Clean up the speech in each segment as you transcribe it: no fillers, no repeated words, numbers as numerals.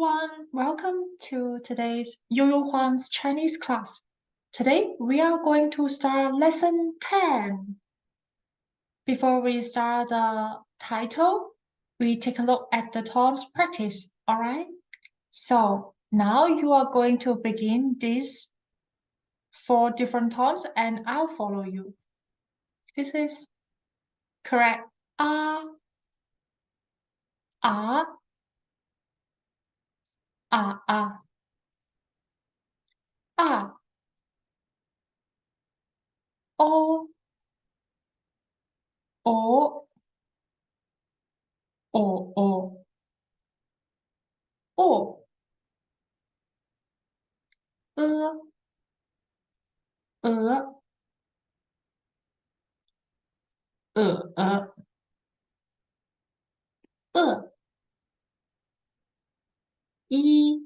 everyone, welcome to today's Yo-Yo Huang's Chinese class. Today we are going to start lesson 10. Before we start the title, we take a look at the tones practice, alright? So now you are going to begin these 4 different tones and I'll follow you. This is correct. Ah, ah, ah, ah, ah, o, o, o, o, o, e,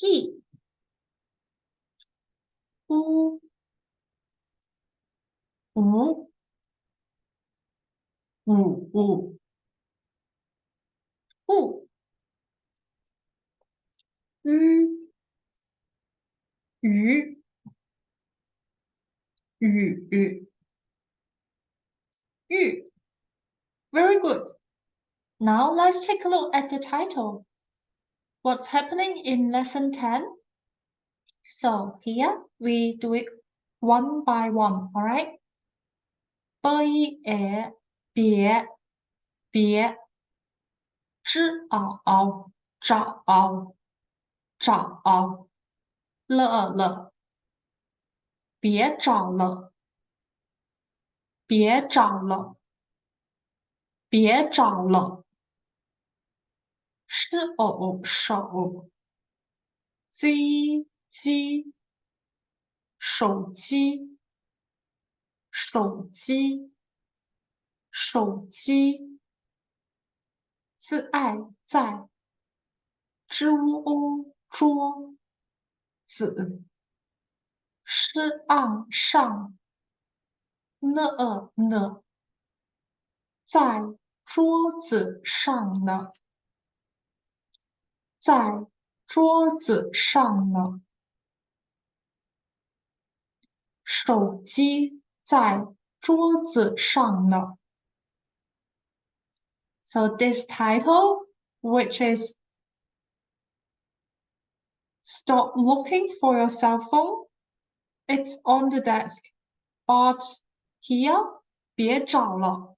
一乌五不鱼雨 Very good. Now let's take a look at the title. What's happening in lesson 10? So here we do it one by one, alright? 别知找了别找了手机手机自爱在知屋桌子诗岸上呢在桌子上呢手机在桌子上呢 So this title, which is Stop looking for your cell phone, it's on the desk. But here, 别找了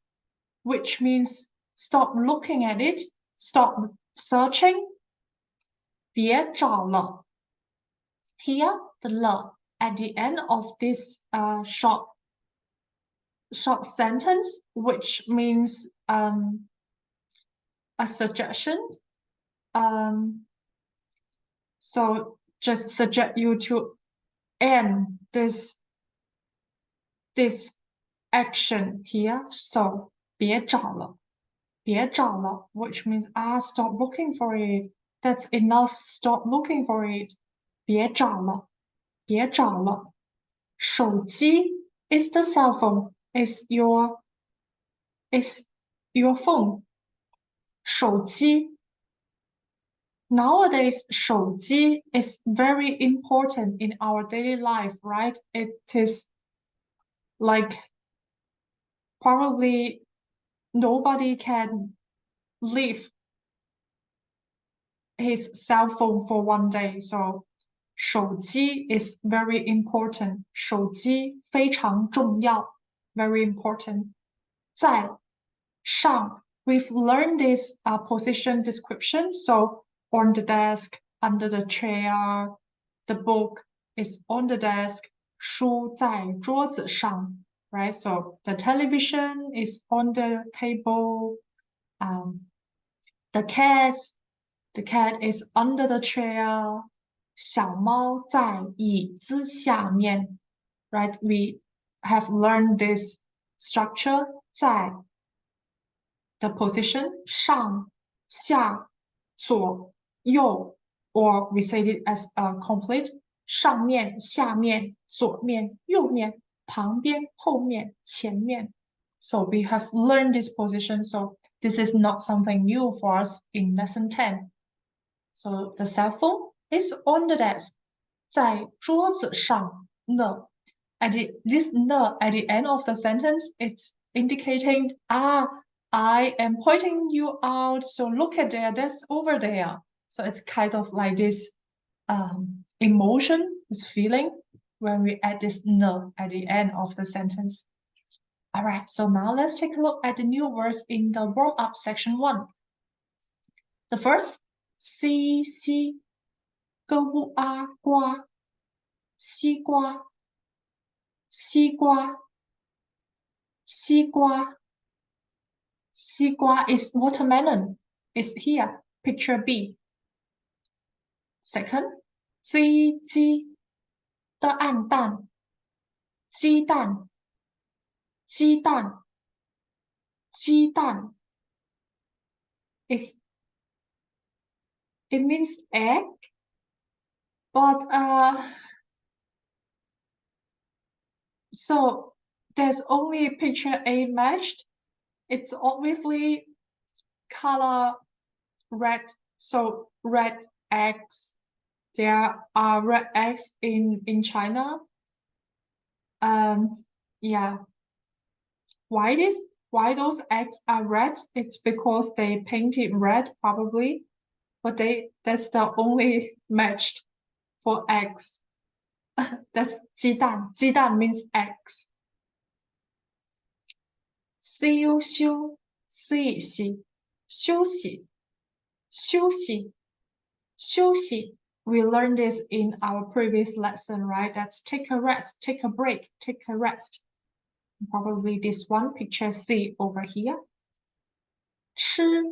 which means stop looking at it, stop searching. 别找了 Here, the 了 at the end of this short sentence, which means a suggestion. So just suggest you to end this action here. So 别找了 which means stop looking for it. That's enough. Stop looking for it. 别找了手机 is the cell phone. Is your phone. 手机 Nowadays, 手机 is very important in our daily life, right? It is like probably nobody can leave his cell phone for one day. So 手机 is very important. 手机非常重要 very important. 在上 we've learned this position description. So on the desk, under the chair, the book is on the desk, 书在桌子上 right? So the television is on the table. The cat is under the chair. 小猫在椅子下面 right? We have learned this structure 在 the position 上下左右 or we say it as a complete 上面下面左面右面旁边后面前面 So we have learned this position. So this is not something new for us in lesson 10. So the cell phone is on the desk. 在桌子上呢 this ne at the end of the sentence, it's indicating, I am pointing you out. So look at there, that's over there. So it's kind of like this emotion, this feeling when we add this ne at the end of the sentence. All right, so now let's take a look at the new words in the warm-up section 1. The first, si, gu, gua, 西瓜，西瓜，西瓜，西瓜 is watermelon. It's here. Picture B. Second, 鸡的暗淡，鸡蛋，鸡蛋，鸡蛋 is it means egg, but so there's only picture A matched. It's obviously color red, so red eggs. There are red eggs in China. Yeah. Why those eggs are red? It's because they painted red, probably. But that's the only matched for eggs. That's 鸡蛋. 鸡蛋 means eggs. 休息休息 We learned this in our previous lesson, right? That's take a rest, take a break, take a rest. Probably this one, picture C over here. 吃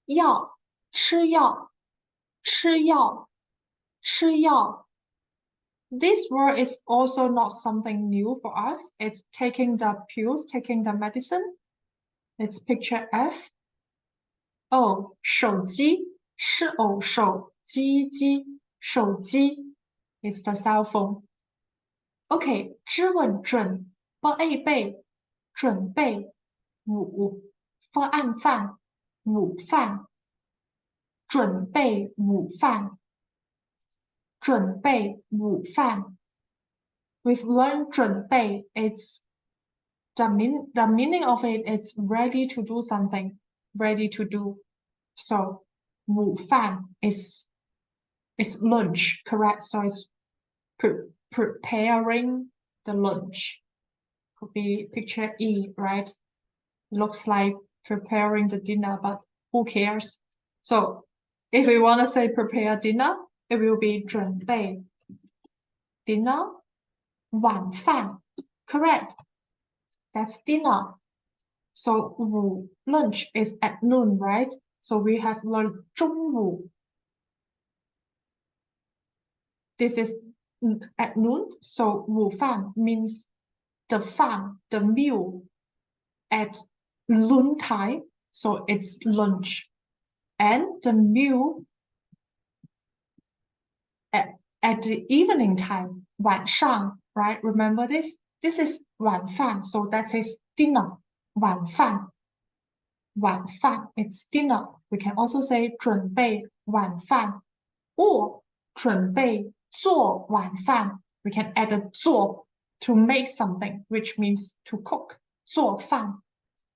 药吃药吃药吃药 This word is also not something new for us. It's taking the pills, taking the medicine. It's picture F. Oh, 手机是偶手机手机 It's the cell phone. Okay, 知稳准备准备午饭午饭准备午饭准备午饭 We've learned 准备 It's the meaning of it is ready to do something, ready to do. So 午饭 is lunch, correct? So it's preparing the lunch. Could be picture E, right? Looks like preparing the dinner, but who cares? So if we want to say prepare dinner, it will be 准备 dinner 晚饭 correct? That's dinner. So 午 lunch is at noon, right? So we have learned 中午. This is at noon. So 午饭 means the fan, the meal at noon time. So it's lunch. And the meal at the evening time, 晚上, right? Remember this? This is 晚饭. So that is dinner. 晚饭. 晚饭, it's dinner. We can also say 准备晚饭 or 准备做晚饭. We can add a 做 to make something, which means to cook. 做饭.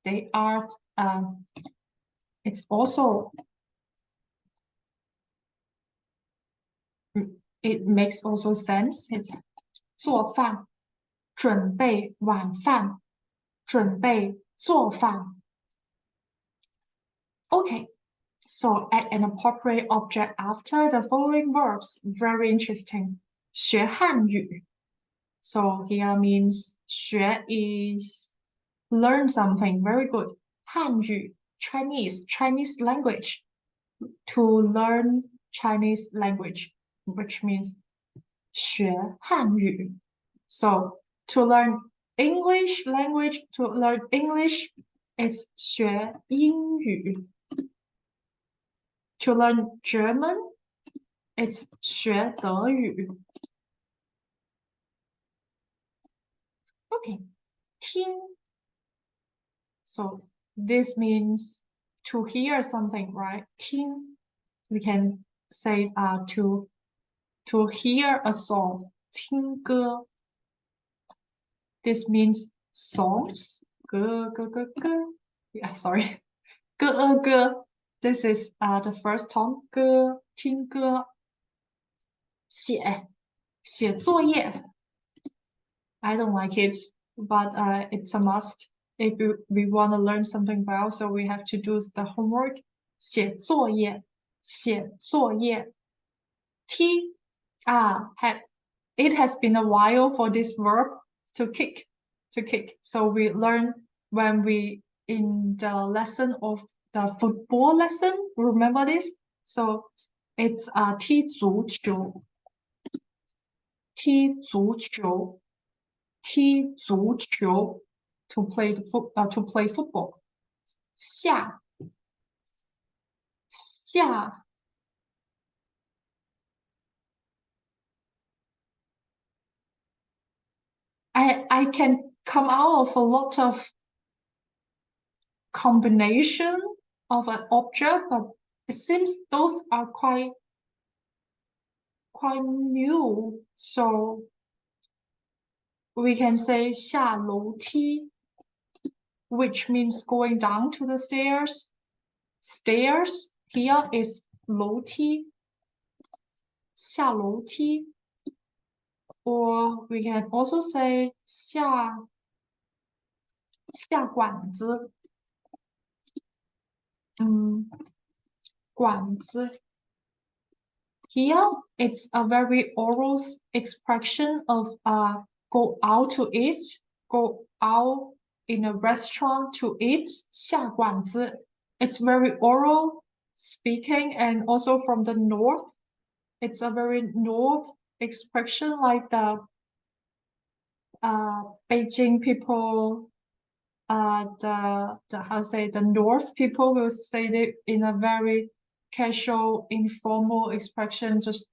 They are, it's also, it makes also sense. It's 做饭, 准备晚饭, 准备做饭. Okay, so add an appropriate object after the following verbs. Very interesting. 学汉语. So here means 学 is learn something. Very good. 汉语, Chinese language. To learn Chinese language, which means 学汉语. So to learn English language, to learn English, it's 学英语. To learn German, it's 学德语. Okay, 听 So this means to hear something, right? 听 we can say to hear a song, 听歌. This means songs. 歌歌歌歌. Yeah, sorry. 歌歌. This is the first tone. 歌听歌. 写作业. I don't like it, but it's a must if we want to learn something well. So we have to do the homework. 写作业. 写作业. T it has been a while for this verb to kick. So we learn when we in the lesson of the football lesson. Remember this? So it's 踢足球. 踢足球. 踢足球 to play football. 下 I can come out of a lot of combination of an object, but it seems those are quite new. So we can say 下楼梯, which means going down to the stairs. Stairs here is 楼梯. 下楼梯. Or we can also say 下馆子. 馆子. Here it's a very oral expression of go out to eat, go out in a restaurant to eat. 下馆子. It's very oral speaking, and also from the north. It's a very north expression, like the Beijing people, the north people will say it in a very casual, informal expression. Just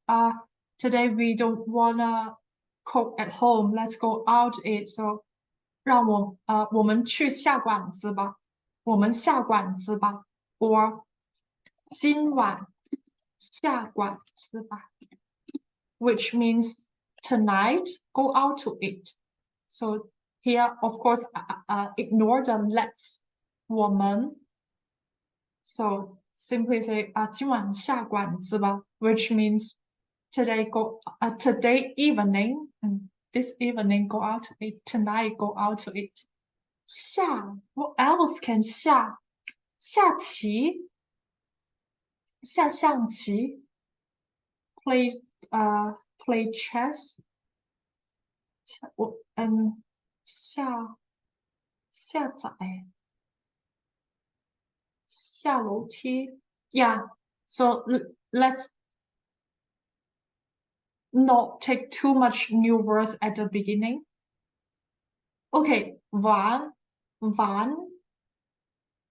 today we don't wanna cook at home. Let's go out to eat. So 我们去下馆子吧. 我们下馆子吧. Or 今晚下馆子吧. Which means tonight go out to eat. So here, of course, ignore the let's. 我们. So simply say 今晚下馆子吧, which means today evening, this evening go out to eat, tonight go out to eat. 下, what else can 下? 下棋. 下象棋. Play chess. 下载. 下楼梯. Yeah, so let's not take too much new words at the beginning. Okay, 玩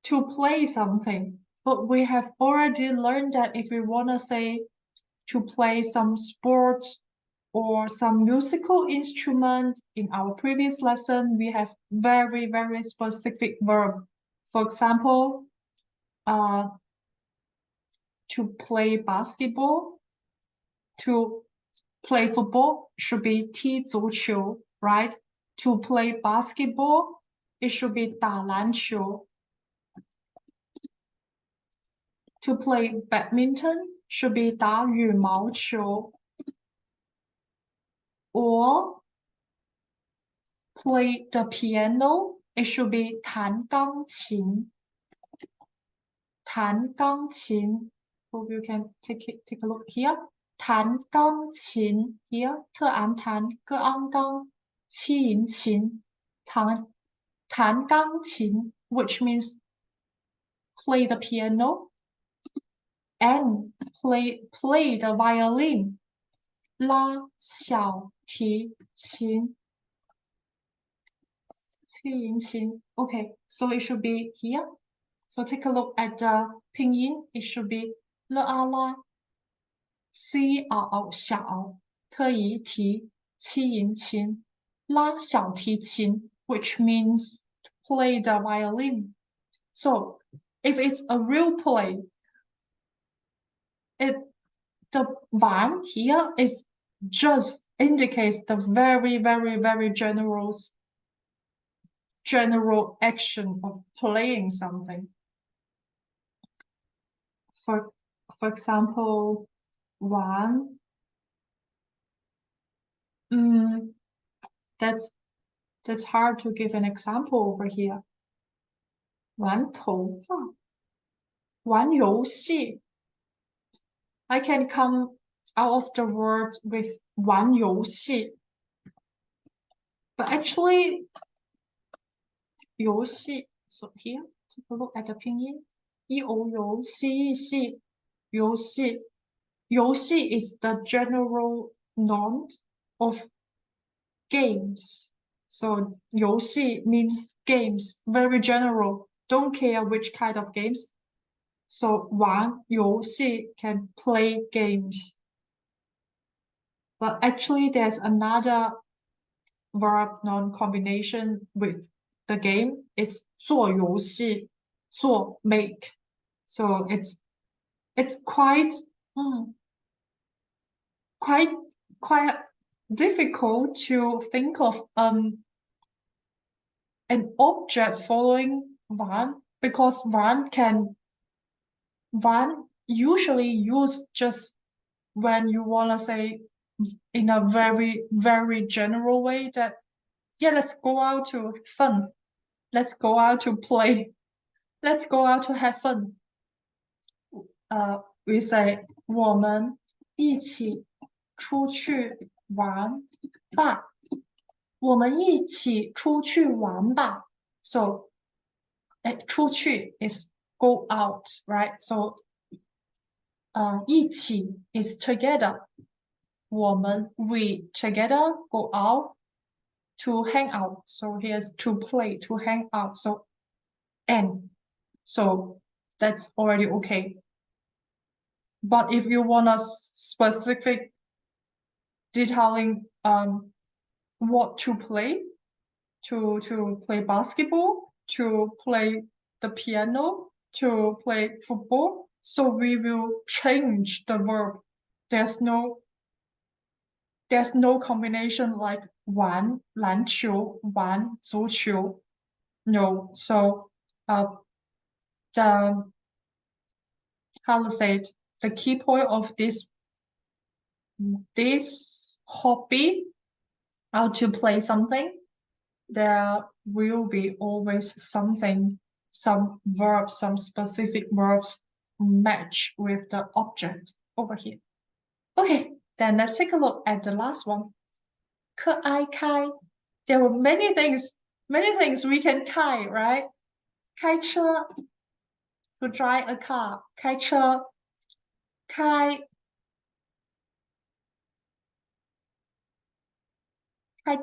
to play something. But we have already learned that if we want to say to play some sport or some musical instrument in our previous lesson, we have very, very specific verb. For example, to play basketball, to play football should be 踢足球, right? To play basketball, it should be 打篮球. To play badminton should be 打羽毛球. Or play the piano, it should be 弹钢琴. 弹钢琴. Hope you can take a look here. 弹钢琴 here. 特昂弹歌昂钢七音琴. 弹钢琴 which means play the piano. And play the violin. 拉小提琴. 七音琴. Okay, so it should be here. So take a look at the pinyin. It should be 了啊啦 C 小特一提七音琴拉小提琴 which means play the violin. So if it's a real play, the one here is just indicates the very general action of playing something. For example, one, that's hard to give an example over here. 玩头发，玩游戏。I can come out of the word with 玩游戏 but actually 游戏 so here take a look at the pinyin 游戏游戏 is the general noun of games. So 游戏 means games, very general. Don't care which kind of games. So 玩游戏 can play games. But actually there's another verb noun combination with the game. It's 做游戏, 做 make. So it's quite difficult to think of an object following one because one usually use just when you want to say in a very general way that yeah, let's go out to fun, let's go out to play, let's go out to have fun. We say 我们一起出去玩吧。我们一起出去玩吧。So 出去 is go out, right? So 一起 is together. 我们 we together go out to hang out. So here's to play, to hang out. So and so that's already okay. But if you want a specific detailing what to play, to play basketball, to play the piano, to play football, so we will change the verb. There's no combination like 玩篮球玩足球 no. So the how to say it, the key point of this hobby, how to play something, there will be always something, some verbs, some specific verbs match with the object over here. Okay, then let's take a look at the last one. 可爱开. There were many things we can 开, right? 开车 to drive a car. 开车开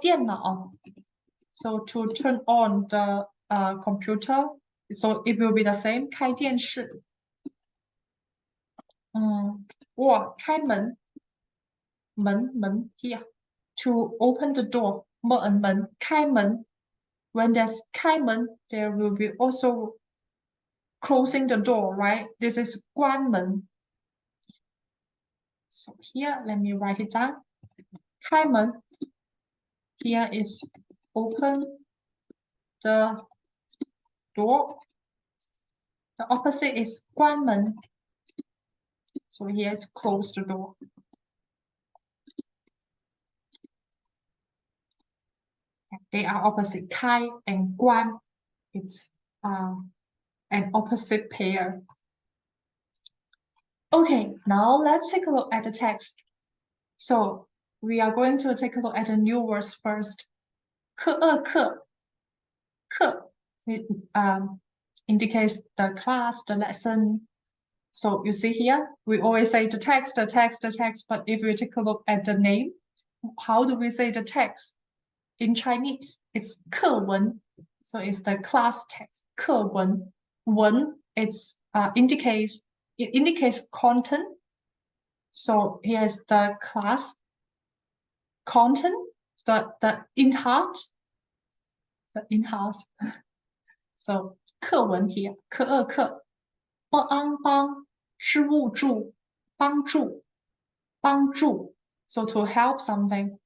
电脑 so to turn on the computer, so it will be the same. 开电视开门 here to open the door 门开门 when there's 开门 there will be also closing the door, right? This is 关门 so here let me write it down. 开门 here is open the door. The opposite is 关门 so here is close the door. They are opposite. 开 and 关 it's an opposite pair. Okay, now let's take a look at the text. So we are going to take a look at the new words first. 课 it indicates the class, the lesson. So you see here, we always say the text, but if we take a look at the name, how do we say the text? In Chinese, it's 课文. So it's the class text. 课文 文 it's it indicates content. So here's the class content, the in heart. So 课文题，课2课，帮是误助，帮助帮助 ，so to help something.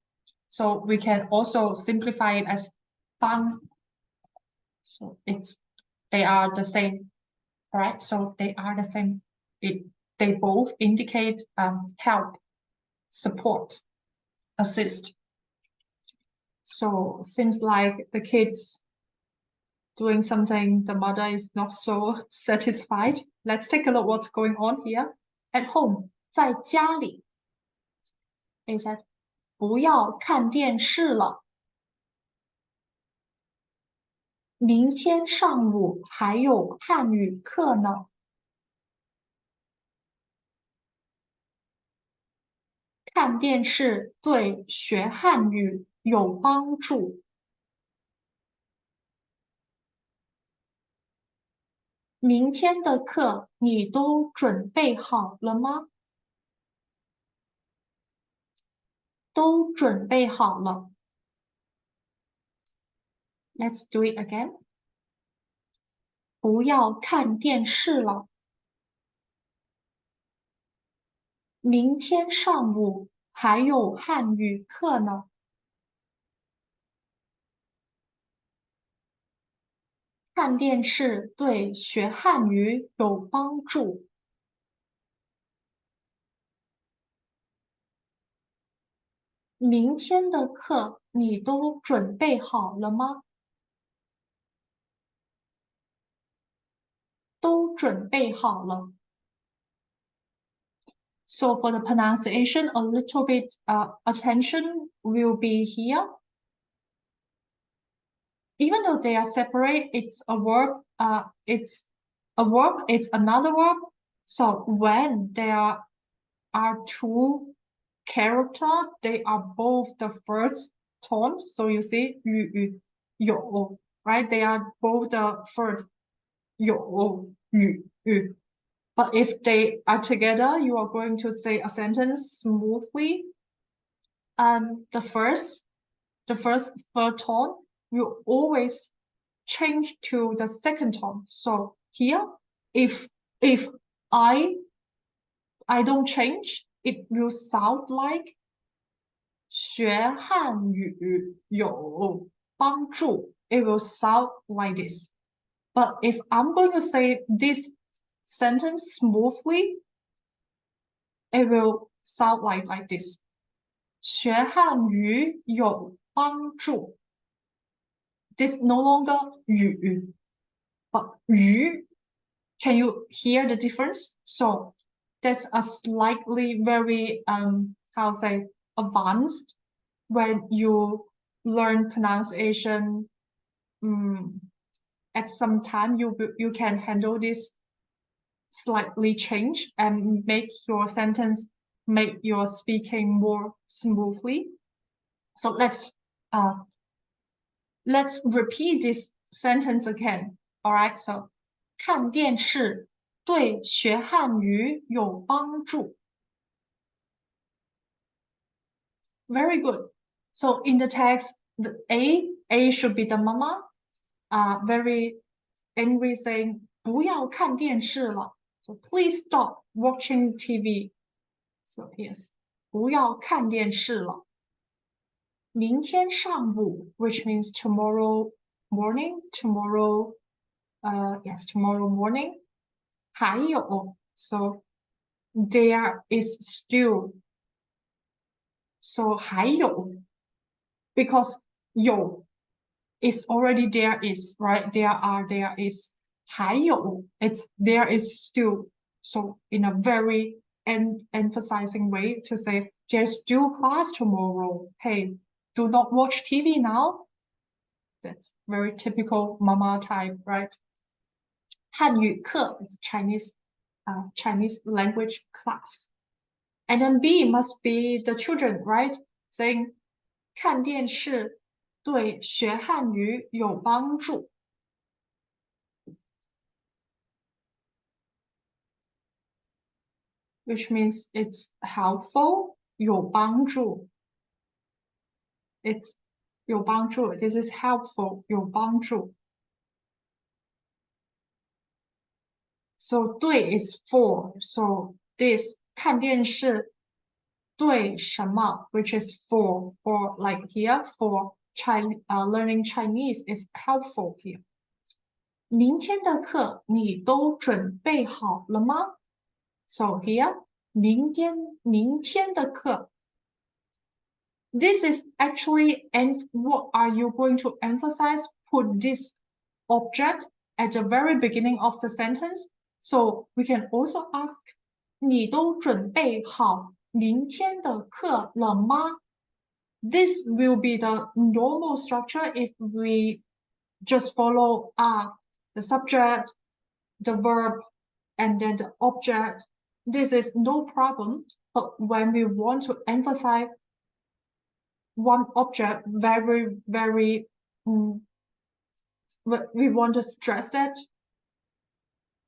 So we can also simplify it as 帮. So they are the same, right? So they are the same. They both indicate help, support, assist. So seems like the kids doing something the mother is not so satisfied. Let's take a look what's going on here. At home, 在家里 they said 不要看电视了，明天上午还有汉语课呢。看电视对学汉语有帮助。明天的课你都准备好了吗？都准备好了。Let's do it again. 不要看电视了。明天上午还有汉语课呢。看电视对学汉语有帮助。明天的课你都准备好了吗？都准备好了。So for the pronunciation, a little bit attention will be here. Even though they are separate, it's a verb. It's a verb. It's another verb. So when there are two characters, they are both the first tone. So you see, 语有 right? They are both the first 有语. But if they are together, you are going to say a sentence smoothly. And the first third tone will always change to the second tone. So here, if I don't change, it will sound like 学汉语有帮助. It will sound like this. But if I'm going to say this sentence smoothly, it will sound like this. 学汉语有帮助. This no longer 语 but 语. Can you hear the difference? So that's a slightly very how to say advanced when you learn pronunciation. At some time you can handle this slightly change and make your sentence, make your speaking more smoothly. So let's repeat this sentence again. All right. So 看电视对学汉语有帮助。Very good. So in the text, the A should be the mama. Very angry saying 不要看电视了. So please stop watching TV. So yes, 不要看电视了。明天上午 which means tomorrow morning, tomorrow morning. 还有 so there is still. So 还有 because 有 is already there is, right? There is 还有 it's there is still. So in a very emphasizing way to say there's still class tomorrow. Hey, do not watch TV now. That's very typical mama type, right? 汉语课 is Chinese language class. And then B must be the children, right? Saying 看电视对学汉语有帮助。Which means it's helpful, 有帮助. It's 有帮助. This is helpful, 有帮助. So 对 is for. So this 看电视对什么 which is for like here for learning Chinese is helpful here. 明天的课你都准备好了吗？ So here 明天的课 this is actually, and what are you going to emphasize? Put this object at the very beginning of the sentence. So we can also ask, 你都准备好明天的课了吗? This will be the normal structure if we just follow the subject, the verb, and then the object. This is no problem. But when we want to emphasize one object very, we want to stress that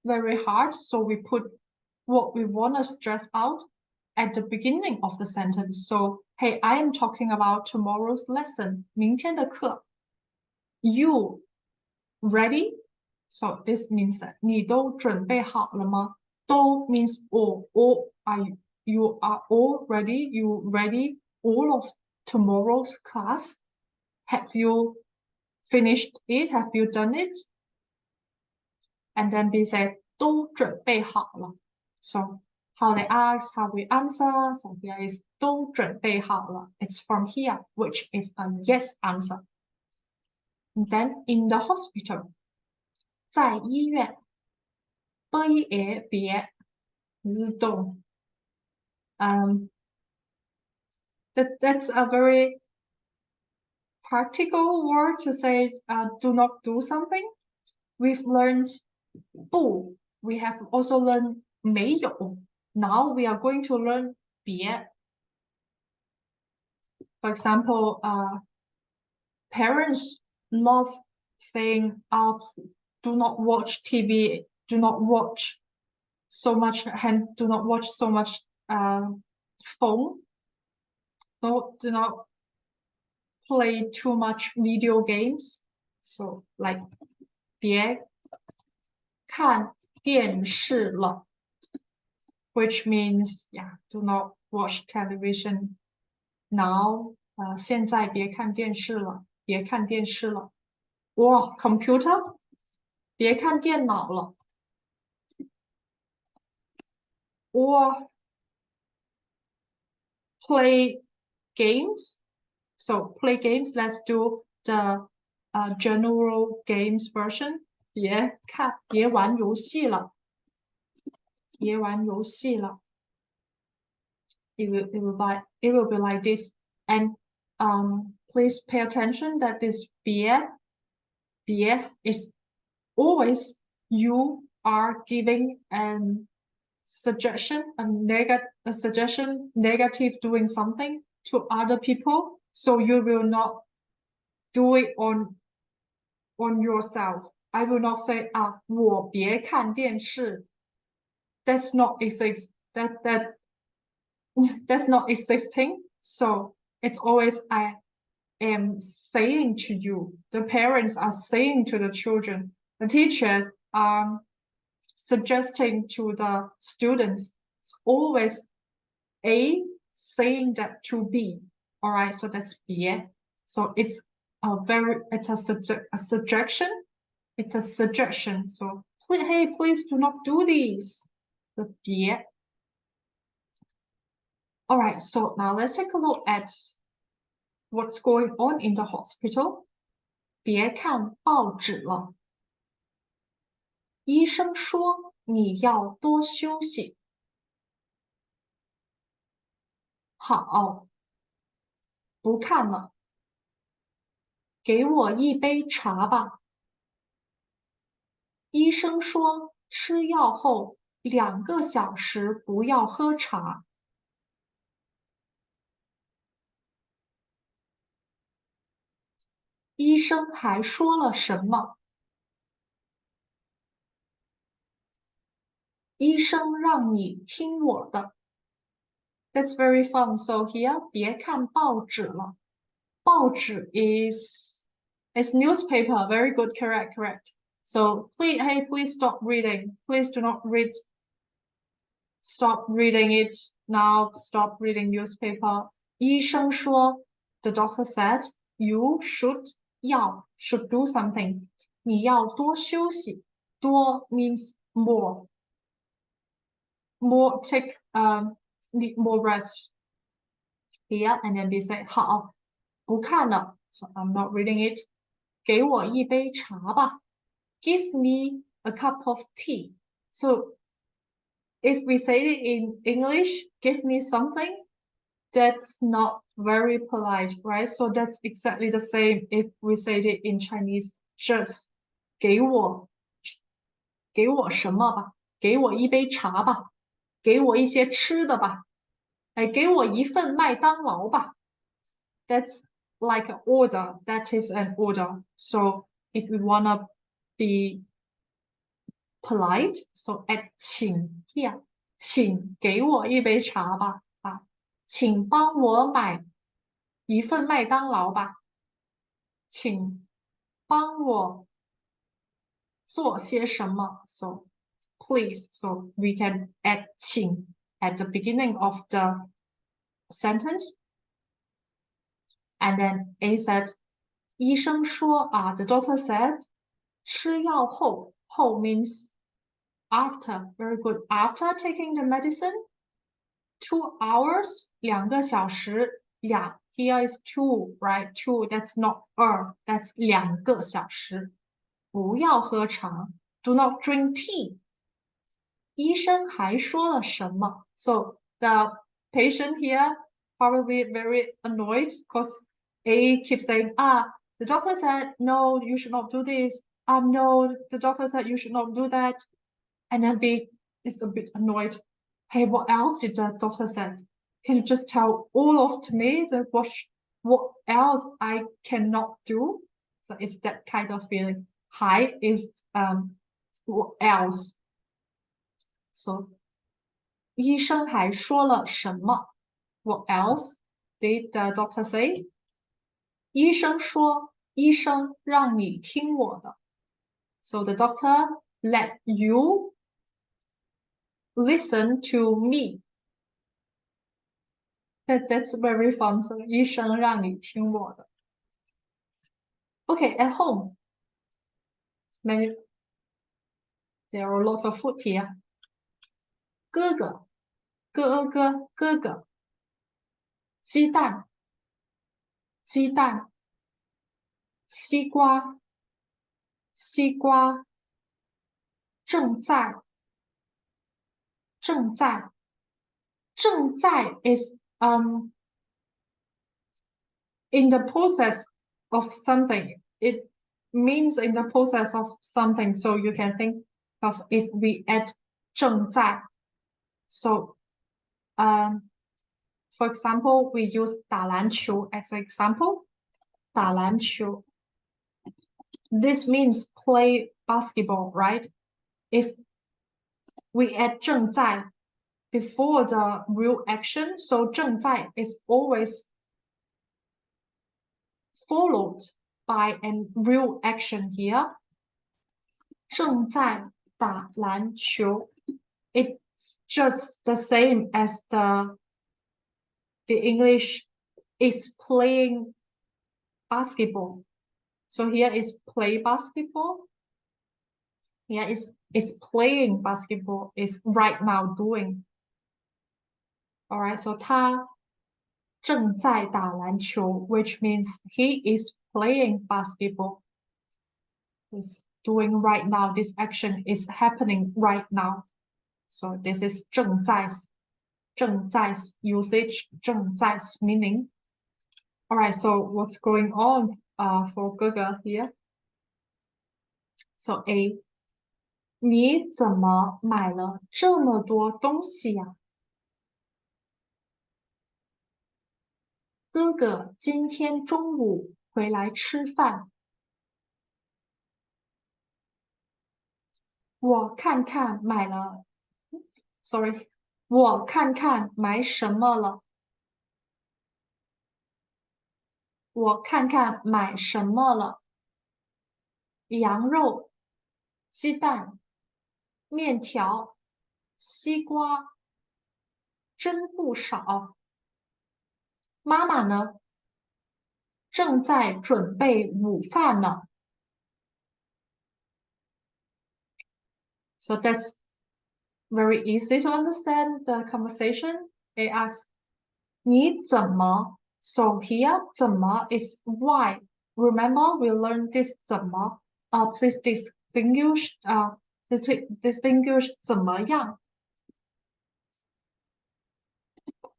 very hard, so we put what we want to stress out at the beginning of the sentence. So, hey, I am talking about tomorrow's lesson, 明天的课. You ready? So this means that 你都准备好了吗? 都 means all. You are all ready? You ready all of tomorrow's class? Have you finished it? Have you done it? And then B said 都准备好了. So how they ask, how we answer. So here is 都准备好了. It's from here, which is a yes answer. And then in the hospital, 在医院 别自动 that's a very practical word to say do not do something. We've learned 不 we have also learned 没有 now we are going to learn 别 for example parents love saying do not watch TV, do not watch so much and do not watch so much phone. No, do not play too much video games. So like 别看电视了 which means do not watch television now. 现在别看电视了 Wow, computer 别看电脑了 or play games. So play games, let's do the general games version. 别玩游戏了 It will be like this. And please pay attention that this 别 is always you are giving an suggestion, a suggestion, negative doing something to other people, so you will not do it on yourself. I will not say 我别看电视 that's not that's not existing. So it's always I am saying to you, the parents are saying to the children, the teachers are suggesting to the students. It's always A saying that to B. All right, so that's 别. So it's a suggestion. It's a suggestion. So hey, please do not do these. The 别. All right, so now let's take a look at what's going on in the hospital. 别看报纸了。医生说你要多休息。好，不看了。给我一杯茶吧。医生说吃药后2个小时不要喝茶。医生还说了什么？医生让你听我的。That's very fun. So here, 别看报纸了。报纸 is newspaper. Very good. Correct. So please stop reading. Please do not read. Stop reading it now. Stop reading newspaper. 医生说 the doctor said you should do something. 你要多休息。多 means more. More take need more rest. Here and then we say 好，不看了。So I'm not reading it. 给我一杯茶吧。Give me a cup of tea. So if we say it in English, give me something, that's not very polite, right? So that's exactly the same if we say it in Chinese, just 给我什么吧，给我一杯茶吧，给我一些吃的吧，哎，给我一份麦当劳吧。That's like an order. That is an order. So if we wanna be polite, so add 请 here. 请给我一杯茶吧，啊，请帮我买一份麦当劳吧，请帮我做些什么 ？So please, so we can add 请 at the beginning of the sentence, and then A said, 医生说the doctor said, 吃药后 means after, very good. After taking the medicine, 2 hours, 2个小时 Yeah, here is 2, right? 2, that's not that's 2个小时。不要喝茶 Do not drink tea. 医生还说了什么 So the patient here probably very annoyed because A keeps saying, the doctor said, no, you should not do this. No, the doctor said you should not do that. And then B is a bit annoyed. Hey, what else did the doctor said? Can you just tell all of to me that what else I cannot do? So it's that kind of feeling. Hi is what else? So 医生还说了什么 What else did the doctor say? 医生说，医生让你听我的。So the doctor let you listen to me. That's very fun. So 医生让你听我的。Okay, at home, there are a lot of food here. 哥哥，哥哥，哥哥。鸡蛋，鸡蛋。西瓜，西瓜。正在，正在。正在 is in the process of something. It means in the process of something. So you can think of if we add 正在. So for example, we use 打篮球 as an example. 打篮球. This means play basketball, right? If we add 正在 before the real action, so 正在 is always followed by a real action here. 正在打篮球. It's just the same as the English is playing basketball. So here is play basketball. Here is playing basketball, is right now doing. Alright, so 他正在打篮球 which means he is playing basketball. He's doing right now. This action is happening right now. So this is 正在 usage, 正在 meaning. Alright, so what's going on for 哥哥 here? So A, 你怎么买了这么多东西呀？哥哥今天中午回来吃饭。我看看买了 ，sorry， 我看看买什么了。我看看买什么了。羊肉鸡蛋、面条、西瓜，真不少。妈妈呢？正在准备午饭呢。So that's very easy to understand the conversation. They ask, 你怎么? So here, 怎么 is why. Remember, we learned this 怎么. Please distinguish 怎么样.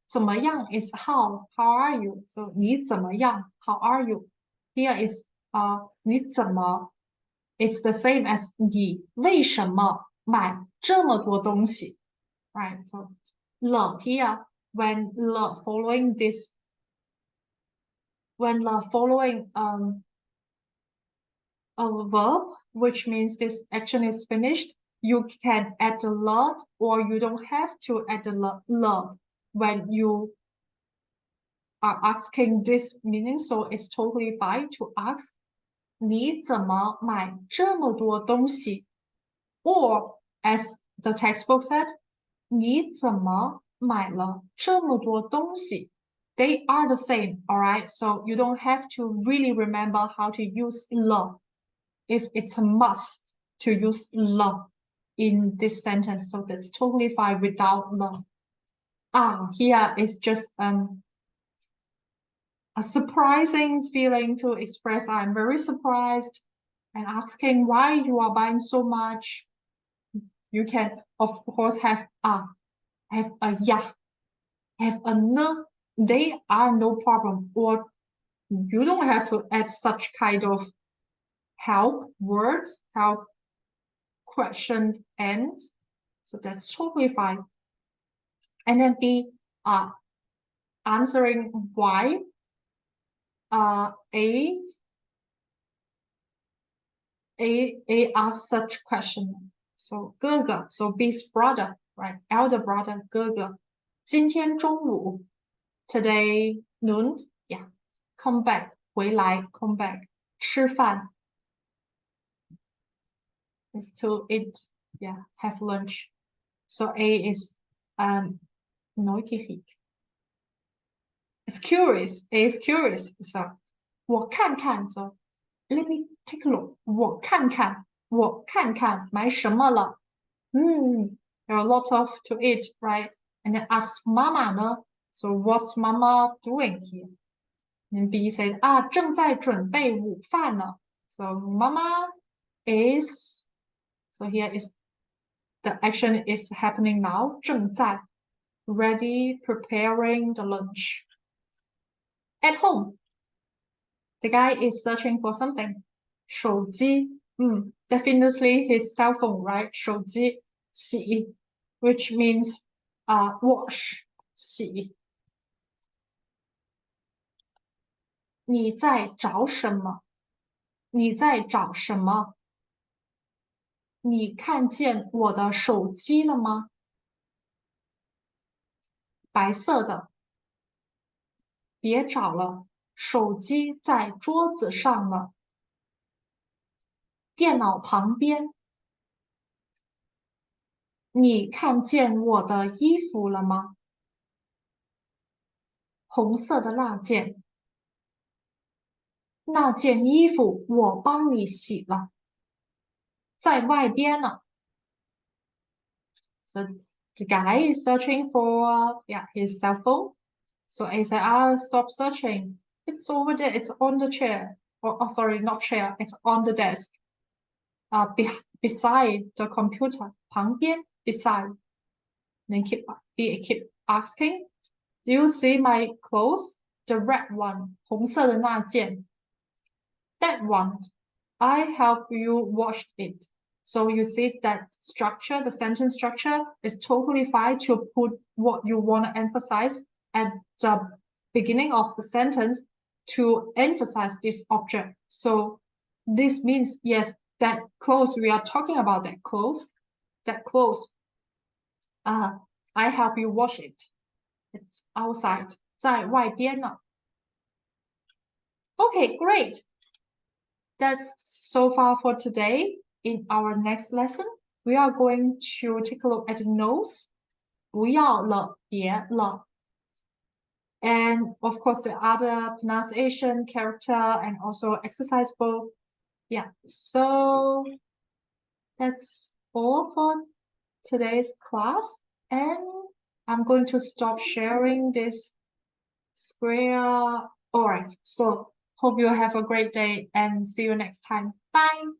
怎么样 is how are you? So 你怎么样 how are you? Here is 你怎么 it's the same as 你为什么买这么多东西 right? So 了 here when 了 following this when 了 following a verb which means this action is finished, you can add the了 or you don't have to add the了when you are asking this meaning, so it's totally fine to ask 你怎么买这么多东西 or as the textbook said 你怎么买了这么多东西 they are the same, alright? So you don't have to really remember how to use 了 if it's a must to use 了 in this sentence, so that's totally fine without 了 here is just a surprising feeling to express I'm very surprised and asking why you are buying so much. You can of course have a yeah, have a n. They are no problem, or you don't have to add such kind of help words, help question and so that's totally fine. And then B answering why. A asks such question. So 哥哥 so B's brother, right? Elder brother 哥哥。今天中午 today noon, yeah. Come back 回来 come back 吃饭 is to eat, yeah, have lunch. So A is neugierig. It's curious. A is curious. So 我看看 so let me take a look. 我看看买什么了 there are a lot of to eat, right? And then ask 妈妈呢 so what's mama doing here? And B said 正在准备午饭呢 so mama is so here is the action is happening now 正在 ready preparing the lunch. At home the guy is searching for something 手机 definitely his cell phone, right? 手机洗 which means wash 洗。你在找什么？你在找什么？你看见我的手机了吗？白色的。别找了，手机在桌子上了。电脑旁边。你看见我的衣服了吗？红色的那件。那件衣服我帮你洗了，在外边呢。So the guy is searching for his cell phone. So I said, stop searching. It's over there. It's on the chair. Oh, sorry, not chair. It's on the desk. Beside the computer. 旁边 beside. Then keep asking. Do you see my clothes? The red one. 红色的那件。That one, I help you wash it. So you see that structure, the sentence structure is totally fine to put what you want to emphasize at the beginning of the sentence to emphasize this object. So this means, yes, that clothes, we are talking about that clothes, I help you wash it. It's outside, 在外边呢。Okay, great. That's so far for today. in our next lesson, we are going to take a look at the notes. 不要了，别了。And of course, the other pronunciation, character, and also exercise book. Yeah, so that's all for today's class. And I'm going to stop sharing this square. All right, so hope you have a great day and see you next time. Bye.